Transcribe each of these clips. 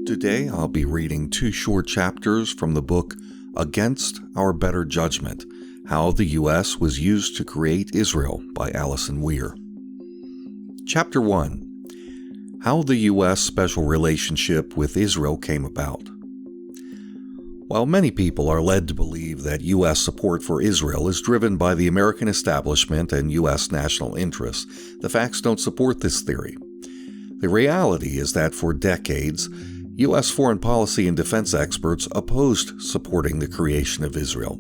Today I'll be reading two short chapters from the book Against Our Better Judgment: How the U.S. Was Used to Create Israel by Alison Weir. Chapter 1. How the U.S. Special Relationship with Israel Came About. While many people are led to believe that U.S. support for Israel is driven by the American establishment and U.S. national interests, the facts don't support this theory. The reality is that for decades, U.S. foreign policy and defense experts opposed supporting the creation of Israel.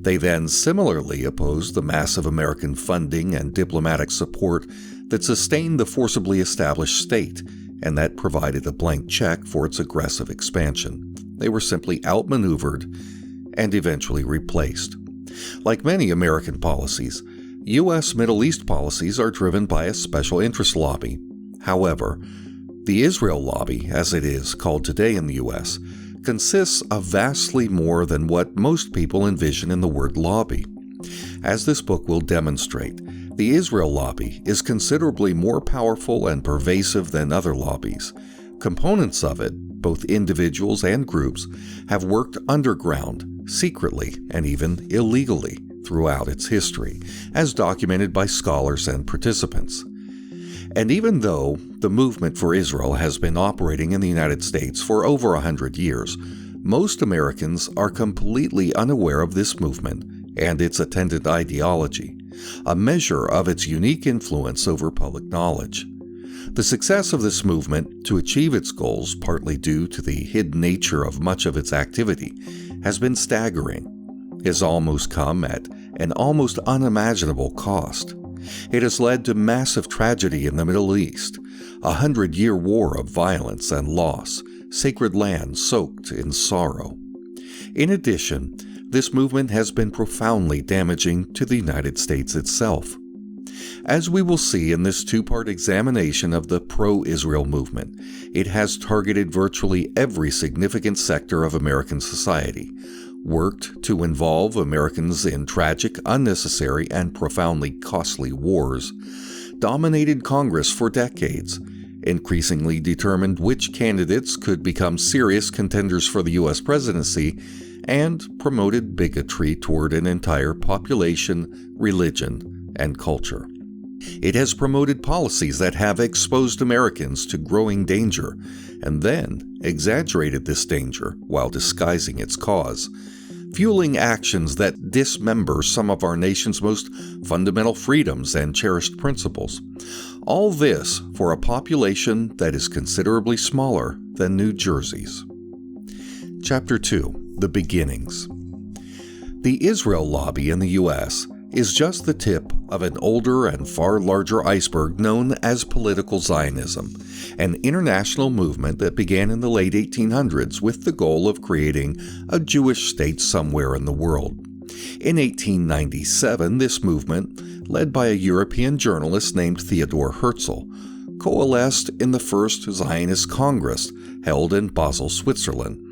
They then similarly opposed the massive American funding and diplomatic support that sustained the forcibly established state and that provided a blank check for its aggressive expansion. They were simply outmaneuvered and eventually replaced. Like many American policies, U.S. Middle East policies are driven by a special interest lobby. However, the Israel lobby, as it is called today in the U.S., consists of vastly more than what most people envision in the word lobby. As this book will demonstrate, the Israel lobby is considerably more powerful and pervasive than other lobbies. Components of it, both individuals and groups, have worked underground, secretly, and even illegally throughout its history, as documented by scholars and participants. And even though the movement for Israel has been operating in the United States for over 100 years, most Americans are completely unaware of this movement and its attendant ideology, a measure of its unique influence over public knowledge. The success of this movement to achieve its goals, partly due to the hidden nature of much of its activity, has been staggering. It has almost come at an almost unimaginable cost. It has led to massive tragedy in the Middle East, a 100-year war of violence and loss, sacred land soaked in sorrow. In addition, this movement has been profoundly damaging to the United States itself. As we will see in this two-part examination of the pro-Israel movement, it has targeted virtually every significant sector of American society, worked to involve Americans in tragic, unnecessary, and profoundly costly wars, dominated Congress for decades, increasingly determined which candidates could become serious contenders for the U.S. presidency, and promoted bigotry toward an entire population, religion, and culture. It has promoted policies that have exposed Americans to growing danger, and then exaggerated this danger while disguising its cause, fueling actions that dismember some of our nation's most fundamental freedoms and cherished principles. All this for a population that is considerably smaller than New Jersey's. Chapter 2. The Beginnings. The Israel lobby in the U.S. is just the tip of an older and far larger iceberg known as political Zionism, an international movement that began in the late 1800s with the goal of creating a Jewish state somewhere in the world. In 1897, this movement, led by a European journalist named Theodor Herzl, coalesced in the first Zionist Congress held in Basel, Switzerland,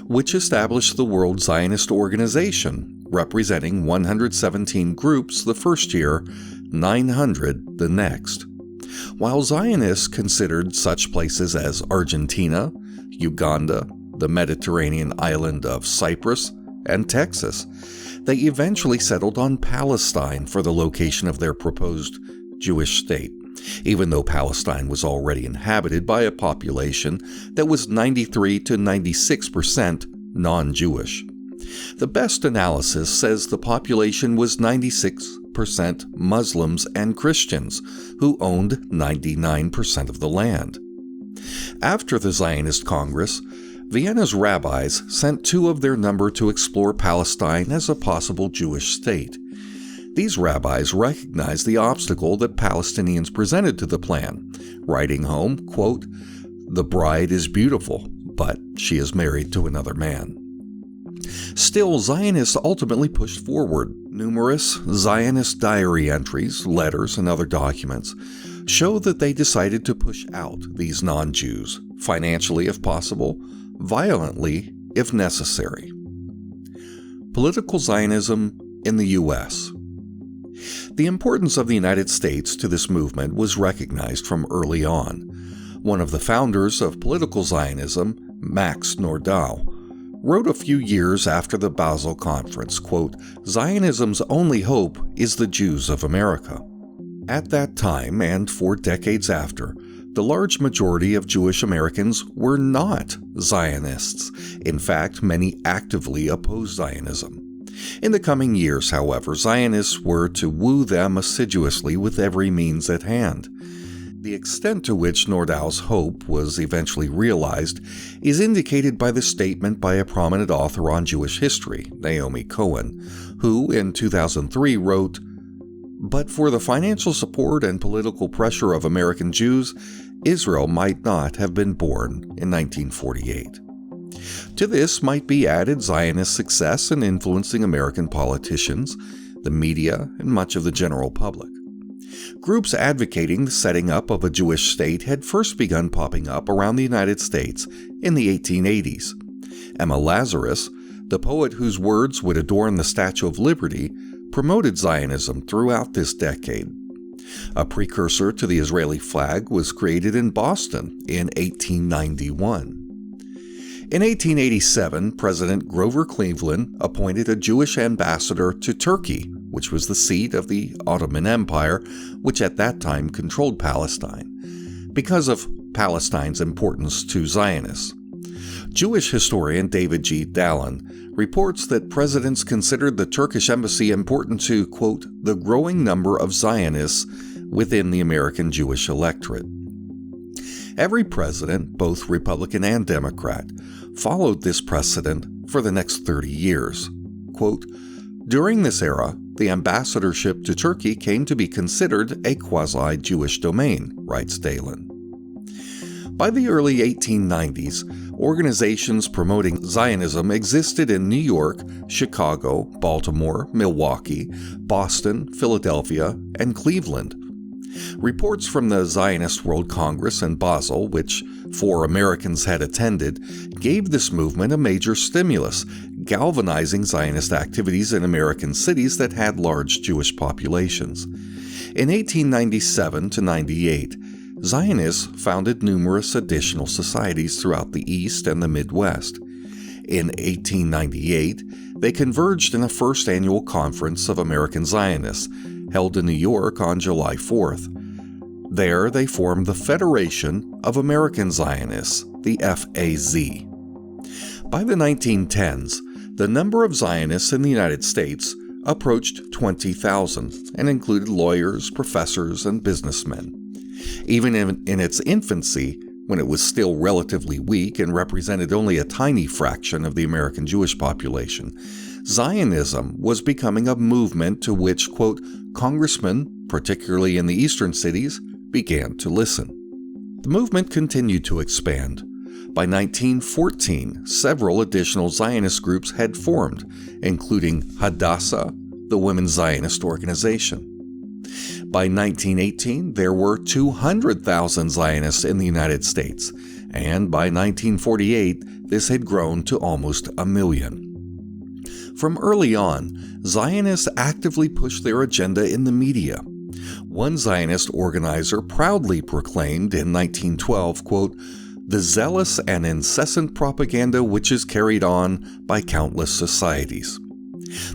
which established the World Zionist Organization, representing 117 groups the first year, 900 the next. While Zionists considered such places as Argentina, Uganda, the Mediterranean island of Cyprus, and Texas, they eventually settled on Palestine for the location of their proposed Jewish state, even though Palestine was already inhabited by a population that was 93 to 96% non-Jewish. The best analysis says the population was 96% Muslims and Christians, who owned 99% of the land. After the Zionist Congress, Vienna's rabbis sent two of their number to explore Palestine as a possible Jewish state. These rabbis recognized the obstacle that Palestinians presented to the plan, writing home, quote, "The bride is beautiful, but she is married to another man." Still, Zionists ultimately pushed forward. Numerous Zionist diary entries, letters, and other documents show that they decided to push out these non-Jews, financially if possible, violently if necessary. Political Zionism in the U.S. The importance of the United States to this movement was recognized from early on. One of the founders of political Zionism, Max Nordau, wrote a few years after the Basel Conference, quote, "Zionism's only hope is the Jews of America." At that time, and for decades after, the large majority of Jewish Americans were not Zionists. In fact, many actively opposed Zionism. In the coming years, however, Zionists were to woo them assiduously with every means at hand. The extent to which Nordau's hope was eventually realized is indicated by the statement by a prominent author on Jewish history, Naomi Cohen, who in 2003 wrote, "But for the financial support and political pressure of American Jews, Israel might not have been born in 1948. To this might be added Zionist success in influencing American politicians, the media, and much of the general public. Groups advocating the setting up of a Jewish state had first begun popping up around the United States in the 1880s. Emma Lazarus, the poet whose words would adorn the Statue of Liberty, promoted Zionism throughout this decade. A precursor to the Israeli flag was created in Boston in 1891. In 1887, President Grover Cleveland appointed a Jewish ambassador to Turkey, which was the seat of the Ottoman Empire, which at that time controlled Palestine, because of Palestine's importance to Zionists. Jewish historian David G. Dallin reports that presidents considered the Turkish embassy important to, quote, "the growing number of Zionists within the American Jewish electorate." Every president, both Republican and Democrat, followed this precedent for the next 30 years. Quote, "During this era, the ambassadorship to Turkey came to be considered a quasi-Jewish domain," writes Dallin. By the early 1890s, organizations promoting Zionism existed in New York, Chicago, Baltimore, Milwaukee, Boston, Philadelphia, and Cleveland. Reports from the Zionist World Congress in Basel, which 4 Americans had attended, gave this movement a major stimulus, galvanizing Zionist activities in American cities that had large Jewish populations. In 1897 to 98, Zionists founded numerous additional societies throughout the East and the Midwest. In 1898, they converged in a first annual conference of American Zionists, held in New York on July 4th. There, they formed the Federation of American Zionists, the FAZ. By the 1910s, the number of Zionists in the United States approached 20,000 and included lawyers, professors, and businessmen. Even in its infancy, when it was still relatively weak and represented only a tiny fraction of the American Jewish population, Zionism was becoming a movement to which, quote, congressmen, particularly in the eastern cities, began to listen. The movement continued to expand. By 1914, several additional Zionist groups had formed, including Hadassah, the Women's Zionist Organization. By 1918, there were 200,000 Zionists in the United States, and by 1948, this had grown to almost 1 million. From early on, Zionists actively pushed their agenda in the media. One Zionist organizer proudly proclaimed in 1912, quote, "the zealous and incessant propaganda which is carried on by countless societies."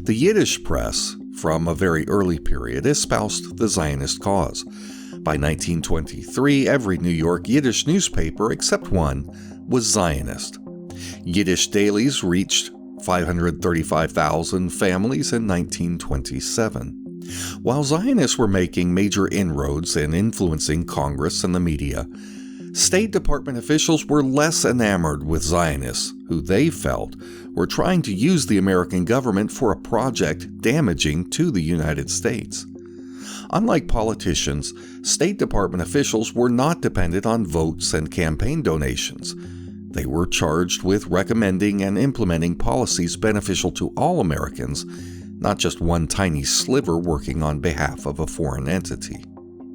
The Yiddish press, from a very early period, espoused the Zionist cause. By 1923, every New York Yiddish newspaper, except one, was Zionist. Yiddish dailies reached 535,000 families in 1927. While Zionists were making major inroads in influencing Congress and the media, State Department officials were less enamored with Zionists, who they felt were trying to use the American government for a project damaging to the United States. Unlike politicians, State Department officials were not dependent on votes and campaign donations. They were charged with recommending and implementing policies beneficial to all Americans, not just one tiny sliver working on behalf of a foreign entity.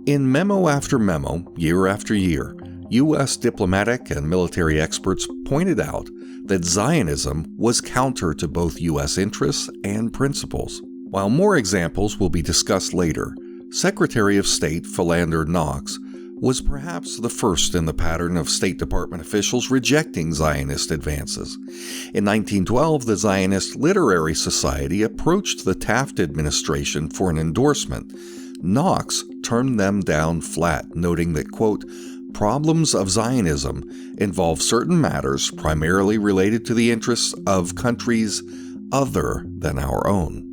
In memo after memo, year after year, U.S. diplomatic and military experts pointed out that Zionism was counter to both U.S. interests and principles. While more examples will be discussed later, Secretary of State Philander Knox was perhaps the first in the pattern of State Department officials rejecting Zionist advances. In 1912, the Zionist Literary Society approached the Taft administration for an endorsement. Knox turned them down flat, noting that, quote, "Problems of Zionism involve certain matters primarily related to the interests of countries other than our own."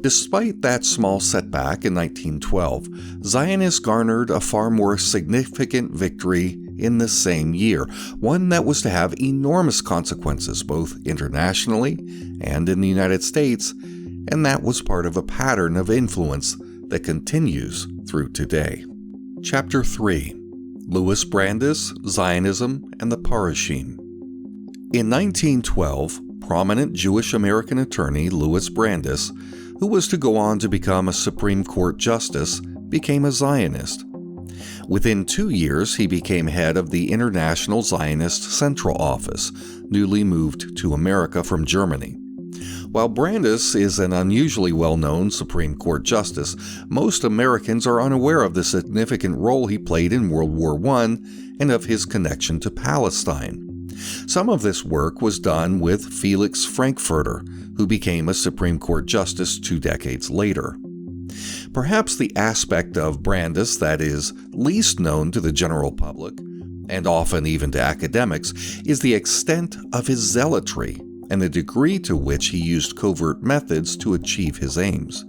Despite that small setback in 1912, Zionists garnered a far more significant victory in the same year, one that was to have enormous consequences both internationally and in the United States, and that was part of a pattern of influence that continues through today. Chapter 3: Louis Brandeis, Zionism, and the Parushim. In 1912, prominent Jewish American attorney Louis Brandeis, who was to go on to become a Supreme Court justice, became a Zionist. Within 2 years, he became head of the International Zionist Central Office, newly moved to America from Germany. While Brandeis is an unusually well-known Supreme Court justice, most Americans are unaware of the significant role he played in World War I and of his connection to Palestine. Some of this work was done with Felix Frankfurter, who became a Supreme Court justice 2 decades later. Perhaps the aspect of Brandeis that is least known to the general public, and often even to academics, is the extent of his zealotry and the degree to which he used covert methods to achieve his aims.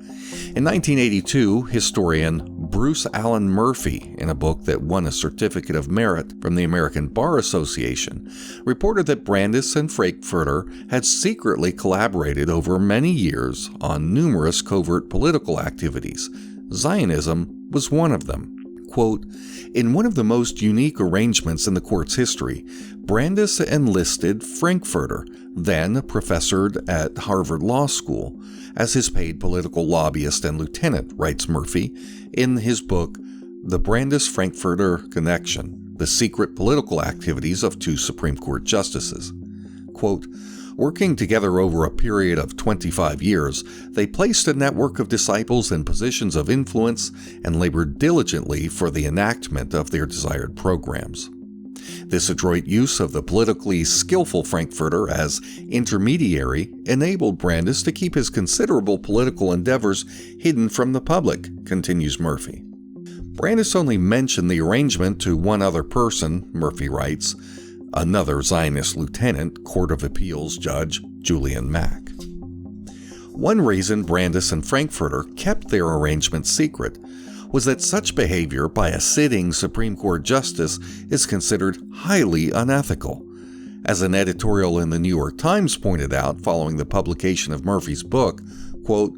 In 1982, historian Bruce Allen Murphy, in a book that won a Certificate of Merit from the American Bar Association, reported that Brandeis and Frankfurter had secretly collaborated over many years on numerous covert political activities. Zionism was one of them. Quote, "In one of the most unique arrangements in the court's history, Brandeis enlisted Frankfurter, then a professor at Harvard Law School, as his paid political lobbyist and lieutenant," writes Murphy in his book, The Brandeis-Frankfurter Connection, The Secret Political Activities of Two Supreme Court Justices. Quote, "Working together over a period of 25 years, they placed a network of disciples in positions of influence and labored diligently for the enactment of their desired programs. This adroit use of the politically skillful Frankfurter as intermediary enabled Brandeis to keep his considerable political endeavors hidden from the public," continues Murphy. Brandeis only mentioned the arrangement to one other person, Murphy writes, another Zionist lieutenant, Court of Appeals Judge Julian Mack. One reason Brandeis and Frankfurter kept their arrangement secret was that such behavior by a sitting Supreme Court justice is considered highly unethical. As an editorial in the New York Times pointed out following the publication of Murphy's book, quote,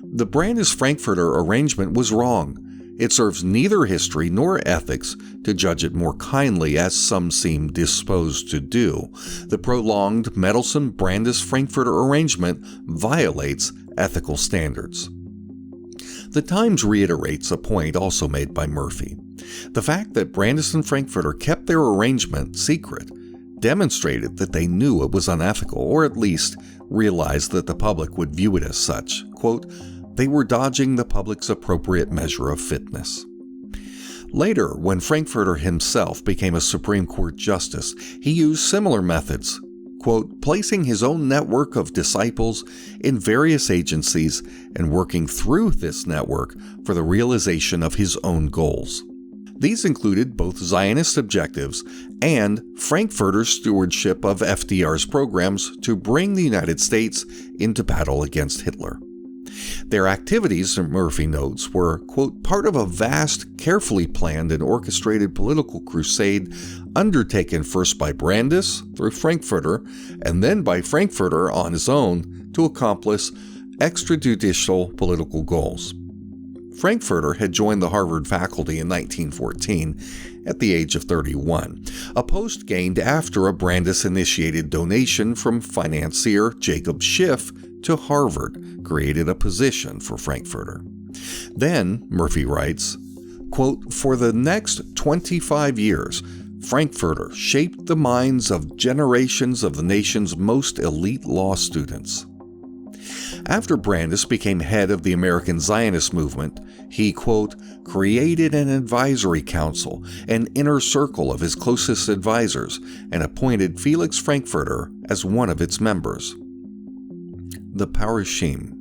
"The Brandeis-Frankfurter arrangement was wrong. It serves neither history nor ethics to judge it more kindly as some seem disposed to do. The prolonged, meddlesome Brandeis-Frankfurter arrangement violates ethical standards." The Times reiterates a point also made by Murphy. The fact that Brandeis and Frankfurter kept their arrangement secret demonstrated that they knew it was unethical, or at least realized that the public would view it as such. Quote, "They were dodging the public's appropriate measure of fitness." Later, when Frankfurter himself became a Supreme Court justice, he used similar methods, quote, "placing his own network of disciples in various agencies and working through this network for the realization of his own goals." These included both Zionist objectives and Frankfurter's stewardship of FDR's programs to bring the United States into battle against Hitler. Their activities, Murphy notes, were, quote, "part of a vast, carefully planned and orchestrated political crusade undertaken first by Brandeis through Frankfurter and then by Frankfurter on his own to accomplish extrajudicial political goals." Frankfurter had joined the Harvard faculty in 1914 at the age of 31, a post gained after a Brandeis-initiated donation from financier Jacob Schiff to Harvard created a position for Frankfurter. Then, Murphy writes, quote, "For the next 25 years, Frankfurter shaped the minds of generations of the nation's most elite law students." After Brandeis became head of the American Zionist movement, He, quote, created an advisory council, an inner circle of his closest advisors, and appointed Felix Frankfurter as one of its members. The Parushim.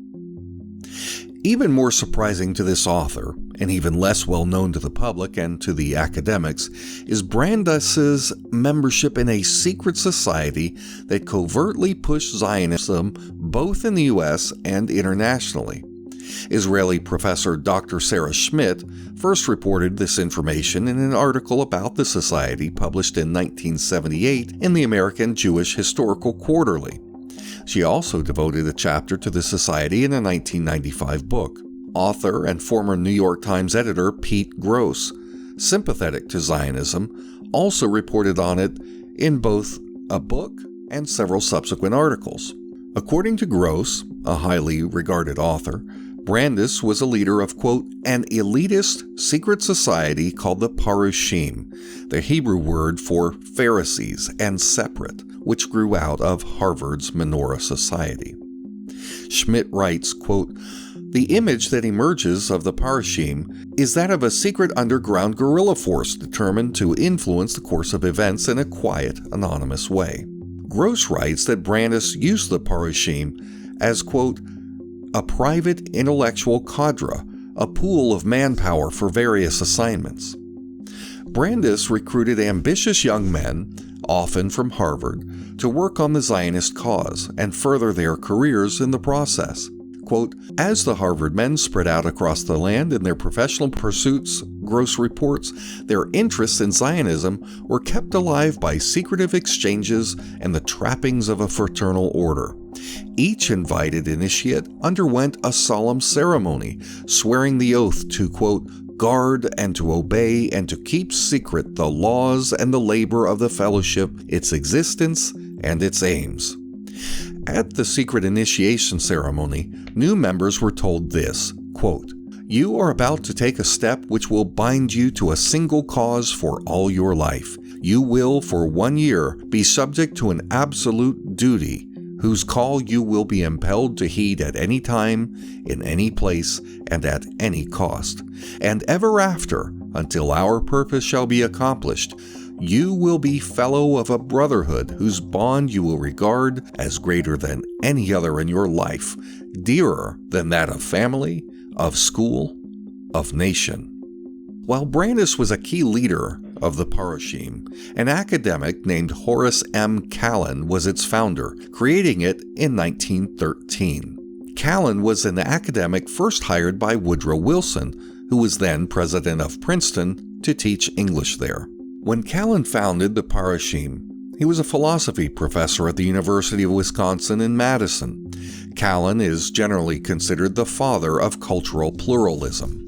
Even more surprising to this author, and even less well known to the public and to the academics, is Brandeis's membership in a secret society that covertly pushed Zionism both in the U.S. and internationally. Israeli professor Dr. Sarah Schmidt first reported this information in an article about the society published in 1978 in the American Jewish Historical Quarterly. She also devoted a chapter to the society in a 1995 book. Author and former New York Times editor Pete Gross, sympathetic to Zionism, also reported on it in both a book and several subsequent articles. According to Gross, a highly regarded author, Brandeis was a leader of, quote, an elitist secret society called the Parushim, the Hebrew word for Pharisees and separate, which grew out of Harvard's Menorah Society. Schmidt writes, quote, the image that emerges of the Parushim is that of a secret underground guerrilla force determined to influence the course of events in a quiet, anonymous way. Gross writes that Brandeis used the Parushim as, quote, a private intellectual cadre, a pool of manpower for various assignments. Brandeis recruited ambitious young men, often from Harvard, to work on the Zionist cause and further their careers in the process. Quote, as the Harvard men spread out across the land in their professional pursuits, Gross reports, their interests in Zionism were kept alive by secretive exchanges and the trappings of a fraternal order. Each invited initiate underwent a solemn ceremony, swearing the oath to, quote, guard and to obey and to keep secret the laws and the labor of the fellowship, its existence and its aims. At the secret initiation ceremony, new members were told this, quote, you are about to take a step which will bind you to a single cause for all your life. You will, for 1 year, be subject to an absolute duty, whose call you will be impelled to heed at any time, in any place, and at any cost. And ever after, until our purpose shall be accomplished, you will be fellow of a brotherhood whose bond you will regard as greater than any other in your life, dearer than that of family, of school, of nation. While Brandeis was a key leader of the Parushim, an academic named Horace M. Callan was its founder, creating it in 1913. Callan was an academic first hired by Woodrow Wilson, who was then president of Princeton, to teach English there. When Callan founded the Parushim, he was a philosophy professor at the University of Wisconsin in Madison. Callan is generally considered the father of cultural pluralism.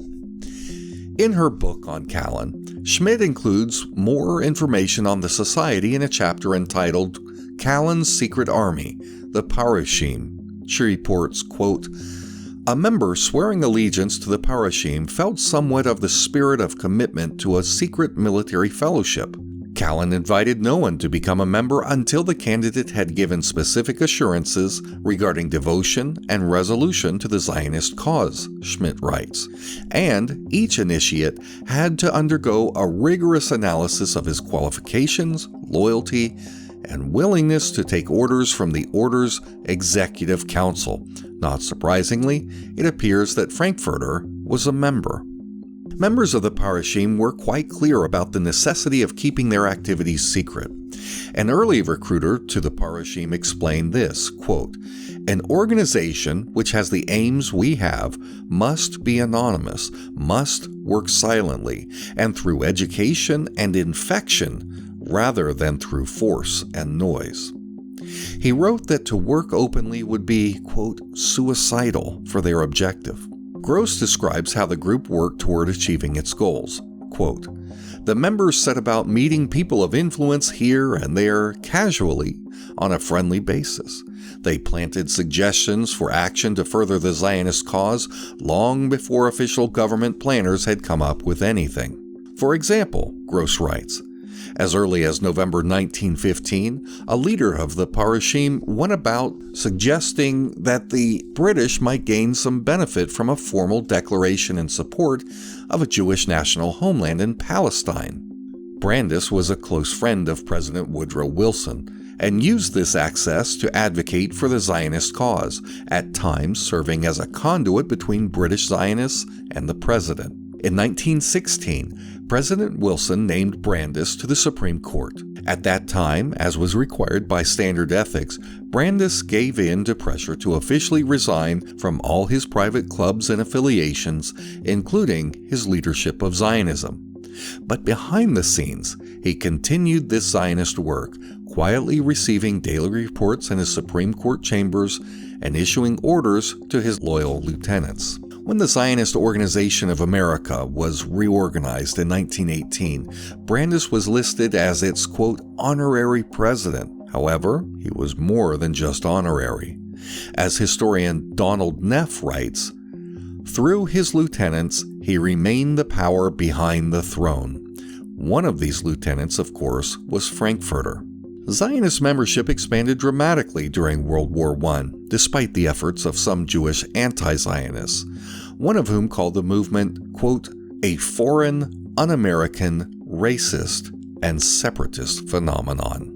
In her book on Callan, Schmidt includes more information on the society in a chapter entitled Callan's Secret Army, the Parushim. She reports, quote, a member swearing allegiance to the Parushim felt somewhat of the spirit of commitment to a secret military fellowship. Callan invited no one to become a member until the candidate had given specific assurances regarding devotion and resolution to the Zionist cause, Schmidt writes, and each initiate had to undergo a rigorous analysis of his qualifications, loyalty, and willingness to take orders from the order's executive council. Not surprisingly, it appears that Frankfurter was a member. Members of the Parushim were quite clear about the necessity of keeping their activities secret. An early recruiter to the Parushim explained this, quote, an organization which has the aims we have must be anonymous, must work silently, and through education and infection rather than through force and noise. He wrote that to work openly would be, quote, suicidal for their objective. Gross describes how the group worked toward achieving its goals. Quote, the members set about meeting people of influence here and there casually on a friendly basis. They planted suggestions for action to further the Zionist cause long before official government planners had come up with anything. For example, Gross writes, As early as November 1915, a leader of the Parushim went about suggesting that the British might gain some benefit from a formal declaration in support of a Jewish national homeland in Palestine. Brandeis was a close friend of President Woodrow Wilson and used this access to advocate for the Zionist cause, at times serving as a conduit between British Zionists and the president. In 1916, President Wilson named Brandeis to the Supreme Court. At that time, as was required by standard ethics, Brandeis gave in to pressure to officially resign from all his private clubs and affiliations, including his leadership of Zionism. But behind the scenes, he continued this Zionist work, quietly receiving daily reports in his Supreme Court chambers and issuing orders to his loyal lieutenants. When the Zionist Organization of America was reorganized in 1918, Brandeis was listed as its, quote, honorary president. However, he was more than just honorary. As historian Donald Neff writes, through his lieutenants, he remained the power behind the throne. One of these lieutenants, of course, was Frankfurter. Zionist membership expanded dramatically during World War I, despite the efforts of some Jewish anti-Zionists, one of whom called the movement, quote, a foreign, un-American, racist, and separatist phenomenon.